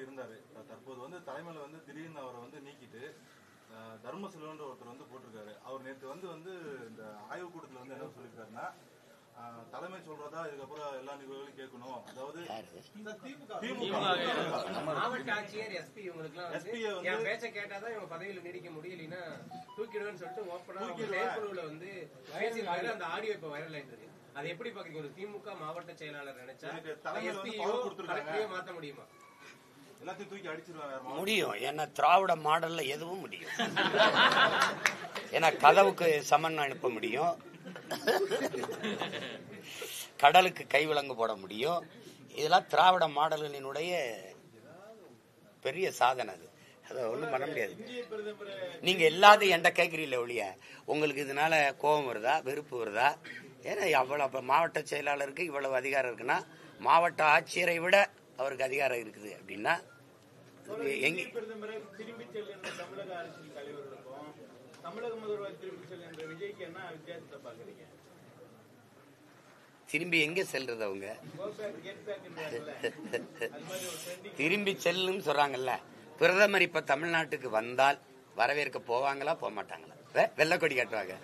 தான் இருந்தாரு. தற்போது வந்து தலைமையில வந்து திடீர்னு அவரை வந்து நீக்கிட்டு தர்மசெல்வன்ற ஒருத்தர் வந்து போட்டிருக்காரு. அவர் நேற்று வந்து இந்த ஆய்வு கூட்டத்தில் வந்து என்ன சொல்லியிருக்காருன்னா, தலைமை சொல்றதா இதுக்கப்புறம் எல்லா நிகழ்வுகளையும் கேட்கணும். அதாவது மாவட்ட ஆட்சியர் எஸ்பி இவங்களுக்கு பேச்ச கேட்டாதான் இவங்க பதவியில நீடிக்க முடியலன்னா தூக்கிடுவேன்னு சொல்லிட்டு ஓப்பனா செயற்குழுல வந்து பேசியிருக்காரு. அந்த ஆடியோ இப்ப வைரல் ஆயிட்டு இருக்கு. அதை எப்படி பாக்குறீங்க? ஒரு திமுக மாவட்ட செயலாளர் நினைச்சா எஸ்பியோ மாத்த முடியுமா? எல்லாத்தையும் தூக்கி அடிச்சிருவாங்க. முடியும். ஏன்னா திராவிட மாடல்ல எதுவும் முடியும். ஏன்னா கதவுக்கு சமன் அனுப்ப முடியும், கடலுக்கு கைவிலங்கு போட முடியும். இதெல்லாம் திராவிட மாடல்களினுடைய பெரிய சாதனை. அதை ஒன்றும் பண்ண முடியாது. நீங்க எல்லாத்தையும் என்கிட்ட கேட்குறீங்களே ஒழிய உங்களுக்கு இதனால கோபம் வருதா, வெறுப்பு வருதா? ஏன்னா அவ்வளவு மாவட்ட செயலாளருக்கு இவ்வளவு அதிகாரம் இருக்குன்னா மாவட்ட ஆட்சியரை விட அவருக்கு அதிகாரம் இருக்குது அப்படின்னா எங்க திரும்பி செல்கின்ற தமிழக அரசியல் தலைவர்களுக்கும் தமிழக முதல்வர் திரும்பி செல்கின்ற விஜய்க்கு என்ன வித்தியாசத்தை பாக்குறீங்க? திரும்பி எங்க செல்றது? அவங்க திரும்பி செல்லுன்னு சொல்றாங்கல்ல. பிரதமர் இப்ப தமிழ்நாட்டுக்கு வந்தால் வரவேற்க போவாங்களா, போக மாட்டாங்களா? வெள்ளக்கொடி கட்டுவாங்க.